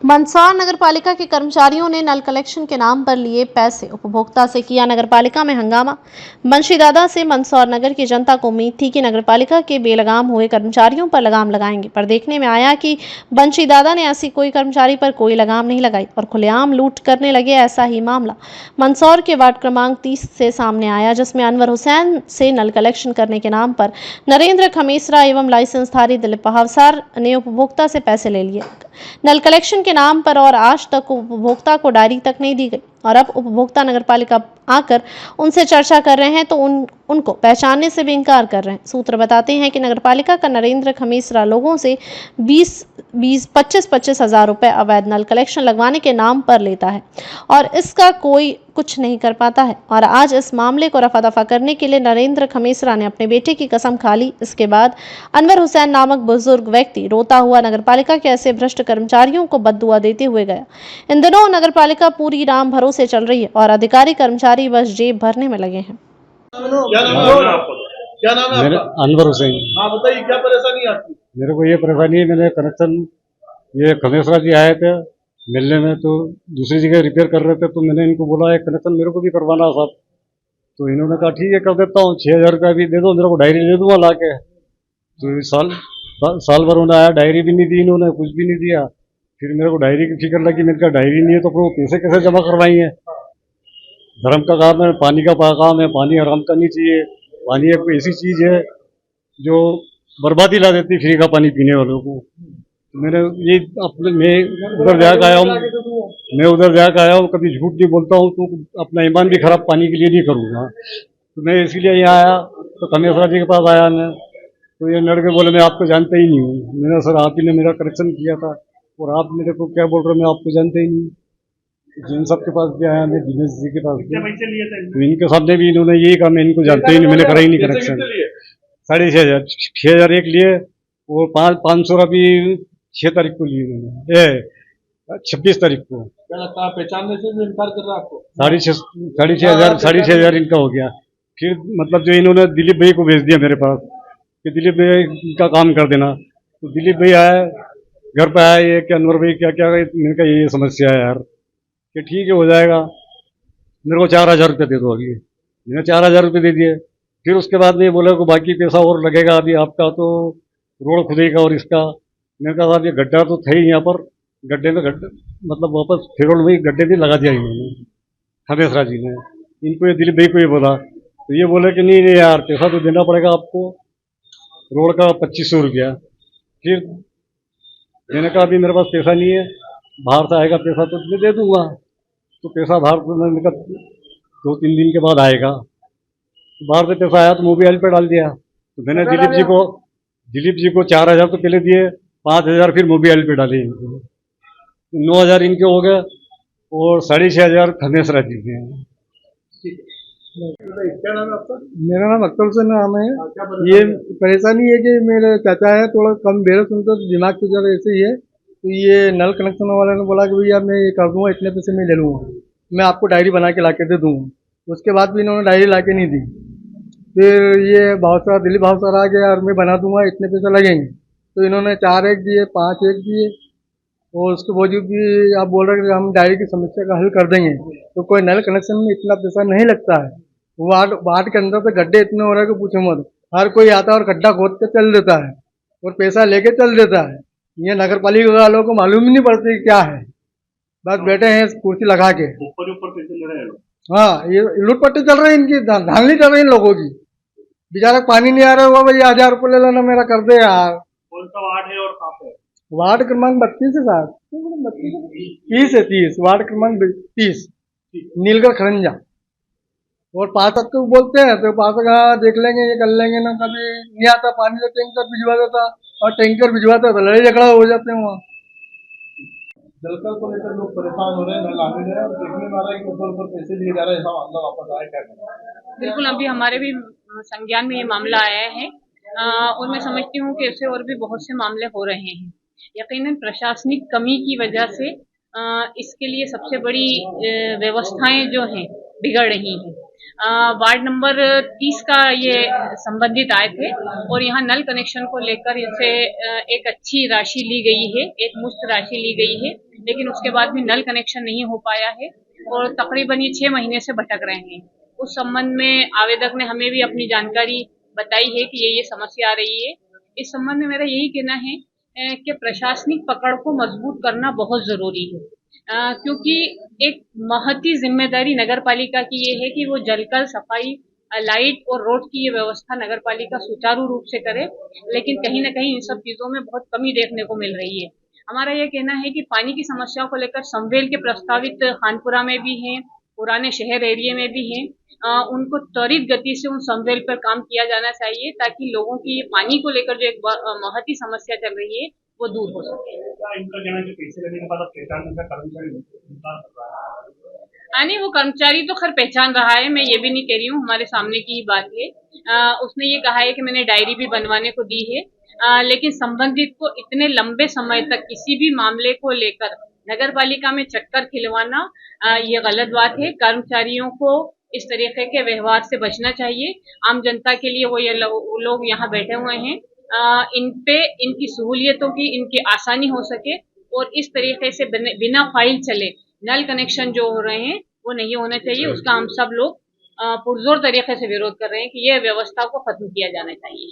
मंदसौर नगरपालिका के कर्मचारियों ने नल कलेक्शन के नाम पर लिए पैसे, उपभोक्ता से किया नगरपालिका में हंगामा। बंशीदादा से मंदसौर नगर की जनता को उम्मीद थी कि नगरपालिका के बेलगाम हुए कर्मचारियों पर लगाम लगाएंगे, पर देखने में आया कि बंशीदादा ने ऐसी कोई कर्मचारी पर कोई लगाम नहीं लगाई और खुलेआम लूट करने लगे। ऐसा ही मामला मंदसौर के वार्ड क्रमांक 30 से सामने आया, जिसमें अनवर हुसैन से नल कलेक्शन करने के नाम पर नरेंद्र खमेसरा एवं लाइसेंसधारी दिलीप भावसार ने उपभोक्ता से पैसे ले लिए नल कलेक्शन के नाम पर, और आज तक उपभोक्ता को डायरी तक नहीं दी गई। और अब उपभोक्ता नगरपालिका आकर उनसे चर्चा कर रहे हैं तो उनको पहचानने से भी इनकार कर रहे हैं। सूत्र बताते हैं कि नगरपालिका का नरेंद्र खमेसरा लोगों से 25-25 हजार रुपए अवैध नल कलेक्शन लगवाने के नाम पर लेता है और इसका कोई कुछ नहीं कर पाता है। और आज इस मामले को रफा दफा करने के लिए नरेंद्र खमेसरा ने अपने बेटे की कसम खा ली। इसके बाद अनवर हुसैन नामक बुजुर्ग व्यक्ति रोता हुआ नगरपालिका के ऐसे भ्रष्ट कर्मचारियों को बद्दुआ देते हुए गया। इन दिनों नगरपालिका पूरी राम भरोसे चल रही है और अधिकारी कर्मचारी बस जेब भरने में लगे हैं। क्या नाम है आपका? क्या नाम है आपका? अनवर हुसैन। हाँ बताइए, क्या परेशानी है आपकी? मेरे को ये परेशानी है, मैंने कनेक्शन ये खमेसरा जी आए थे मिलने में, तो दूसरी जगह रिपेयर कर रहे थे, तो मैंने इनको बोला एक कनेक्शन मेरे को भी करवाना साहब। तो इन्होंने कहा ठीक है कर देता हूँ, 6,000 रुपया भी दे दो, मेरे को डायरी दे दूंगा ला के। तो साल भर होने आया, डायरी भी नहीं दी इन्होंने, कुछ भी नहीं दिया। फिर मेरे को डायरी की फिक्र लगी, मेरे का डायरी नहीं है तो फिर वो पैसे कैसे जमा करवाएंगे। धर्म का काम है, पानी का काम है, पानी हराम करनी चाहिए। पानी एक ऐसी चीज है जो बर्बादी ला देती फ्री का पानी पीने वालों को। मैंने ये अपने मैं उधर जाकर आया हूँ, कभी झूठ नहीं बोलता हूँ, तो अपना ईमान भी खराब पानी के लिए नहीं करूँगा। तो मैं इसीलिए यहाँ आया, तो खमेसरा जी के पास आया मैं, तो ये लड़के बोले मैं आपको जानता ही नहीं हूँ। मैंने सर आप ही ने मेरा करेक्शन किया था और आप मेरे को क्या बोल रहे हो, मैं आपको जानता ही नहीं। जिन सबके पास भी आया, मैं दिनेश जी के पास भी, तो इनके सामने भी इन्होंने यही कहा मैं इनको जानता ही नहीं, मैंने करा ही नहीं कनेक्शन। 6,500 6,000 एक लिए और 500 अभी 6 तारीख को लिए उन्होंने, 26 तारीख को। क्या लगता है पहचानने से भी इनकार कर रहा है आपको? 6,500 इनका हो गया। फिर मतलब जो इन्होंने दिलीप भाई को भेज दिया मेरे पास कि दिलीप भाई का काम कर देना। तो दिलीप भाई आया, घर पे आया ये कि अनवर भाई क्या क्या, मैंने कहा ये समस्या है यार, कि ठीक है हो जाएगा, मेरे को 4,000 रुपये दे दो। अभी मैंने 4,000 रुपये दे दिए। फिर उसके बाद में बोला को बाकी पैसा और लगेगा अभी आपका, तो रोड खुदेगा और इसका। मैंने कहा साहब ये गड्ढा तो था ही यहाँ पर, गड्ढे में मतलब वापस फिर में गड्ढे भी लगा दिया इन्होंने, खमेसरा जी ने। इनको ये दिलीप भाई को ये बोला, तो ये बोले कि नहीं नहीं यार पैसा तो देना पड़ेगा आपको, रोड का 2500 रुपया। फिर मैंने कहा अभी मेरे पास पैसा नहीं है, बाहर से आएगा पैसा तो मैं दे दूंगा। तो पैसा बाहर से मैंने कहा 2-3 दिन के बाद आएगा। तो बाहर से पैसा आया तो मोबाइल पे डाल दिया। तो मैंने दिलीप जी को 4,000 तो पहले दिए, 5,000 फिर मोबाइल पे डाले इनको, 9,000 इनके हो गए और 6,500 खमेसरा जी के। क्या नाम है आपका? मेरा नाम अख्तर हुसैन नाम है। क्या ये परेशानी है कि मेरे चाचा है, थोड़ा कम बेर सुनते तो दिमाग की जरा ऐसे ही है। तो ये नल कनेक्शन वाले ने बोला कि भैया मैं ये कर दूंगा, इतने पैसे मैं ले लूँगा, मैं आपको डायरी बना के ला के दे दूँगा। उसके बाद भी इन्होंने डायरी ला के नहीं दी। फिर ये भावसार दिलीप भावसार आ गया और मैं बना दूंगा, इतने पैसे लगेंगे। तो इन्होंने 4 एक दिए, 5 एक दिए, और उसके बावजूद भी आप बोल रहे हैं कि हम डायरी की समस्या का हल कर देंगे। तो कोई नल कनेक्शन में इतना पैसा नहीं लगता है। वार्ड के अंदर तो गड्ढे इतने हो रहे हैं कि पूछो मत। हर कोई आता है और गड्ढा खोद के चल देता है और पैसा लेके चल देता है। ये नगर पालिका वालों को मालूम ही नहीं पड़ती क्या है, बस बैठे हैं कुर्सी लगा के। ऊपर पैसे ले रहे हैं लोग। हाँ, ये लूटपट्टी चल रही है इनकी, धांधली चल रही है इन लोगों की। बेचारा पानी नहीं आ रहा हुआ, भैया 1,000 रुपये ले लेना, मेरा कर दे यार। कौन सा वार्ड है और कहाँ पे? वार्ड क्रमांक 32 है साहब, 30 है, 30 वार्ड क्रमांक 30, नीलगढ़ खरंजा। और पार्षद को बोलते हैं तो पार्षद हाँ देख लेंगे, ये कर लेंगे ना। कभी नहीं आता पानी तो टैंकर भिजवा देता, और टैंकर भिजवाता तो लड़ाई झगड़ा हो जाते हैं वहाँ। जलकर को लेकर लोग परेशान हो रहे हैं, नल आने जा रहे हैं और देखने में आ रहा है कि ऊपर पैसे लिए जा रहे हैं, ऐसा मामला वापस आया। क्या करना? बिल्कुल, अभी हमारे भी संज्ञान में ये मामला आया है और मैं समझती हूँ कि ऐसे और भी बहुत से मामले हो रहे हैं। यकीनन प्रशासनिक कमी की वजह से इसके लिए सबसे बड़ी व्यवस्थाएं जो हैं बिगड़ रही हैं। वार्ड नंबर 30 का ये संबंधित आए थे और यहाँ नल कनेक्शन को लेकर इनसे एक अच्छी राशि ली गई है, एक मुश्त राशि ली गई है, लेकिन उसके बाद भी नल कनेक्शन नहीं हो पाया है और तकरीबन ये 6 महीने से भटक रहे हैं। उस संबंध में आवेदक ने हमें भी अपनी जानकारी बताई है कि ये समस्या आ रही है। इस संबंध में मेरा यही कहना है कि प्रशासनिक पकड़ को मजबूत करना बहुत जरूरी है, क्योंकि एक महती जिम्मेदारी नगर पालिका की ये है कि वो जलकल सफाई, लाइट और रोड की ये व्यवस्था नगर पालिका सुचारू रूप से करे, लेकिन कहीं न कहीं इन सब चीजों में बहुत कमी देखने को मिल रही है। हमारा ये कहना है कि पानी की समस्या को लेकर समवेल के प्रस्तावित खानपुरा में भी हैं, पुराने शहर एरिया में भी हैं, उनको त्वरित गति से उन समवेल पर काम किया जाना चाहिए ताकि लोगों की पानी को लेकर जो एक महती समस्या चल रही है वो दूर हो सके। इनका कहना है कि पैसे लेने के बाद अब पहचान का कर्मचारी इंतजार कर रहा है। नहीं, वो कर्मचारी तो खैर पहचान रहा है, मैं ये भी नहीं कह रही हूँ, हमारे सामने की ही बात है। उसने ये कहा है कि मैंने डायरी भी बनवाने को दी है, लेकिन संबंधित को इतने लंबे समय तक किसी भी मामले को लेकर नगर पालिका में चक्कर खिलवाना ये गलत बात है। कर्मचारियों को इस तरीके के व्यवहार से बचना चाहिए। आम जनता के लिए वो ये लोग यहाँ बैठे हुए हैं, इन पे इनकी सहूलियतों की इनकी आसानी हो सके और इस तरीके से बिना फाइल चले नल कनेक्शन जो हो रहे हैं वो नहीं होना चाहिए। उसका हम सब लोग पुरजोर तरीके से विरोध कर रहे हैं कि ये व्यवस्था को खत्म किया जाना चाहिए।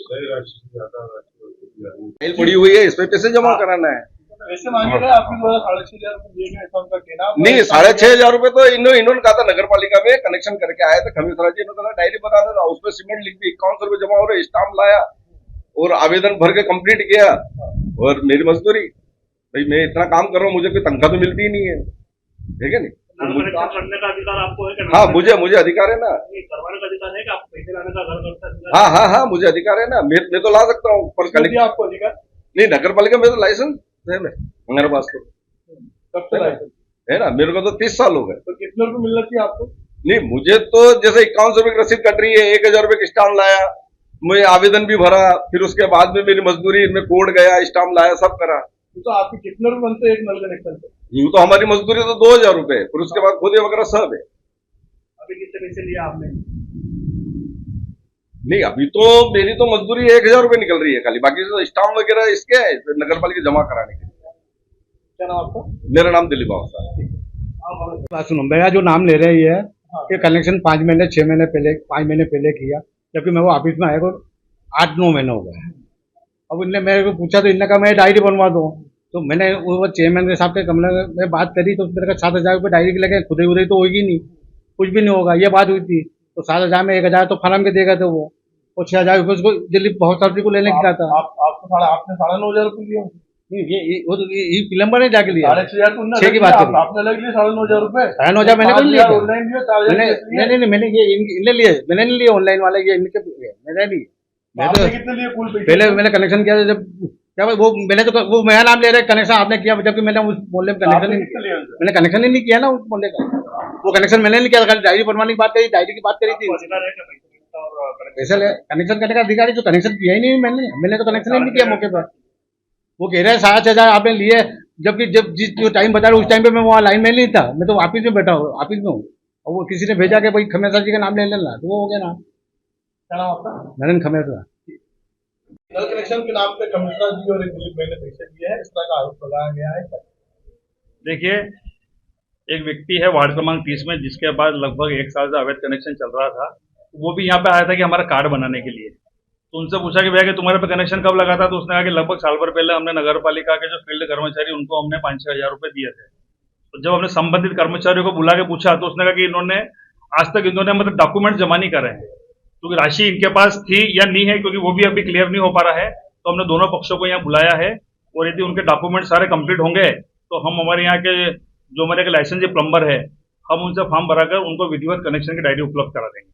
फाइल पड़ी हुई है, इस पे पैसे जमा कराना है। पैसे मांगे गए आपके द्वारा 6,500 रुपए दिए गए, ऐसा उनका कहना है। नहीं, 6,500 रुपए तो इन्होंने कहा था, नगर पालिका में कनेक्शन करके आए थे खमीसरा जी, इन्होंने डायरी बना था, उसमें सीमेंट लिख दी, 51 रुपए जमा हो रहे, स्टाम्प लाया और आवेदन भर के कंप्लीट किया। और मेरी मजदूरी, भाई मैं इतना काम कर रहा हूँ, मुझे कोई तनख्वाह तो मिलती ही नहीं है, ठीक है नहीं। करने का अधिकार आपको है? हाँ, मुझे अधिकार है ना, करवाने का अधिकार है कि आपको पैसे लाने का घर करता है? हाँ, मुझे अधिकार है ना, मैं तो ला सकता हूँ, पर कलेक्टर आपको अधिकार नहीं, नगर पालिका में तो लाइसेंस है मेरे पास तो कब से लाइसेंस है ना, मेरे को तो 30 साल हो गए। तो कितने रुपए मिलना चाहिए आपको? नहीं, मुझे तो जैसे 51 रुपए की रसीद कट रही है, 1,000 रुपए की स्टाम्प लाया, मैं आवेदन भी भरा, फिर उसके बाद में मेरी मजदूरी में कोड गया, स्टाम्प लाया, सब करा। तो आपके कितने रुपए बनते हैं एक नल कनेक्शन पे? यूं तो हमारी मजदूरी तो 2,000 रुपए, फिर उसके बाद खुदे वगैरह सब है। अभी कितने पैसे लिए आपने? नहीं, अभी तो मेरी तो मजदूरी 1,000 रुपए निकल रही है खाली, बाकी तो स्टाम्प वगैरह इसके है नगर पालिका जमा कराने के लिए। क्या नाम आपका? मेरा नाम दिलीप बाबा। बात सुनो, मेरा जो नाम ले रही है कि कनेक्शन 5 महीने 6 महीने पहले 5 महीने पहले किया, जबकि मैं वो ऑफिस में आया को 8-9 महीने हो गए। अब इनने मेरे को पूछा तो इनने कहा मैं डायरी बनवा दूँ, तो मैंने वो चेयरमैन के साहब के कमरे में बात करी तो मेरे का 7,000 रुपये डायरी के लगे, खुदे उदे तो होगी नहीं, कुछ भी नहीं होगा, ये बात हुई थी। तो 7,000 में 1,000 तो फराम के देगा थे वो, और 6,000 रुपये उसको दिल्ली बहुत सारी को लेने की था। आपने 9,500 रुपये लिए? ये प्लम्बर ने जाके लिया 6,500 6 की बात करी, आपने लग लिए 9,500 रुपए। 9,500 मैंने कौन लिया? ऑनलाइन लिया 4,000? नहीं, मैंने ये इनने लिए, मैंने नहीं लिए ऑनलाइन वाले, ये इनके मैंने लिए। मैं तो कितने लिए कुल पैसे? पहले मैंने कनेक्शन किया था, जब क्या वो मैंने तो वो मेरा नाम ले रहे कनेक्शन आपने किया, जबकि मैंने उस मोहल्ले में कनेक्शन मैंने कनेक्शन ही नहीं किया ना उस मोहल्ले का, वो कनेक्शन मैंने नहीं किया, खाली डायरी बनवाने की बात करी, डायरी की बात करी थी। पैसे कनेक्शन करने का अधिकारी तो कनेक्शन किया ही नहीं, मैंने तो कनेक्शन ही नहीं किया मौके पर। वो कह रहे हैं 7,000 आपने लिए, जबकि जब जो टाइम बता रहे उस टाइम पे मैं वहाँ लाइन में नहीं था, मैं तो ऑफिस में बैठा हूँ, ऑफिस में हूँ, और वो किसी ने भेजा कि भाई खमेसरा जी का नाम ले लेना, तो वो हो गया ना। क्या नाम आपका? नरेंद्र खमेसरा। नल कनेक्शन के नाम पे कमिश्नर जी और एक दिलीप भाई ने पैसे दिए हैं, इस तरह का आरोप लगाया गया है। देखिए, एक व्यक्ति है वार्ड क्रमांक 30 में जिसके पास लगभग 1 साल से अवैध कनेक्शन चल रहा था, वो भी यहाँ पे आया था कि हमारा कार्ड बनाने के लिए। तो उनसे पूछा कि भैया कि तुम्हारे पे कनेक्शन कब लगा था, तो उसने कहा कि लगभग साल भर पहले हमने नगर पालिका के जो फील्ड कर्मचारी उनको हमने 5-6 हज़ार रुपए दिए थे। तो जब हमने संबंधित कर्मचारियों को बुला के पूछा तो उसने कहा कि इन्होंने आज तक मतलब डॉक्यूमेंट जमा नहीं करे हैं, क्योंकि राशि इनके पास थी या नहीं है, क्योंकि वो भी अभी क्लियर नहीं हो पा रहा है। तो हमने दोनों पक्षों को यहाँ बुलाया है और यदि उनके डॉक्यूमेंट सारे कंप्लीट होंगे तो हम हमारे यहाँ के जो हमारे लाइसेंस प्लम्बर है, हम उनसे फॉर्म भराकर उनको विधिवत कनेक्शन की डायरी उपलब्ध करा देंगे।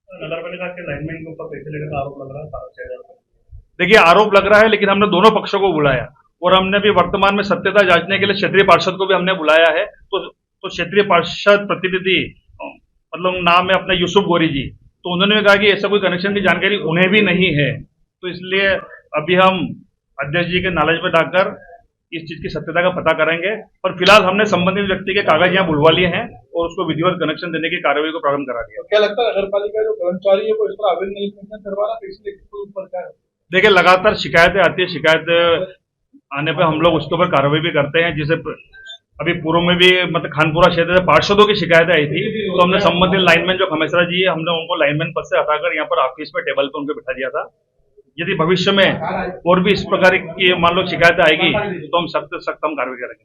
नगर पालिका के लाइनमैन के ऊपर पैसे लेने का आरोप लग रहा है 6,500 रुपए। देखिए, आरोप लग रहा है, लेकिन हमने दोनों पक्षों को बुलाया और हमने भी वर्तमान में सत्यता जांचने के लिए क्षेत्रीय पार्षद को भी हमने बुलाया है। तो क्षेत्रीय पार्षद प्रतिनिधि मतलब नाम है अपना यूसुफ गोरी जी, तो उन्होंने भी कहा कि ऐसा कोई कनेक्शन की जानकारी उन्हें भी नहीं है। तो इसलिए अभी हम अध्यक्ष जी के नॉलेज में डालकर इस चीज की सत्यता का पता करेंगे। पर फिलहाल हमने संबंधित व्यक्ति के कागज यहाँ बुलवा लिए हैं और उसको विधिवत कनेक्शन देने की कार्रवाई को प्रारंभ करा दिया। क्या लगता है नगर पालिका जो कर्मचारी है वो इस तरह अवैध नल कनेक्शन करवा रहा है, इसलिए किसके ऊपर क्या है? देखिए, लगातार शिकायतें आती है, शिकायत आने पे हम लोग उसके ऊपर कार्रवाई भी करते हैं। जिसे अभी पूर्व में भी मतलब खानपुरा क्षेत्र से पार्षदों की शिकायतें आई थी, तो हमने संबंधित लाइनमैन जो खमेसरा जी है, हमने उनको लाइनमैन पद से हटाकर यहाँ पर ऑफिस में टेबल पर उनको बिठा दिया था। यदि भविष्य में और भी इस प्रकार की मान लो शिकायतें आएगी तो हम सख्त से सख्त हम कार्रवाई करेंगे।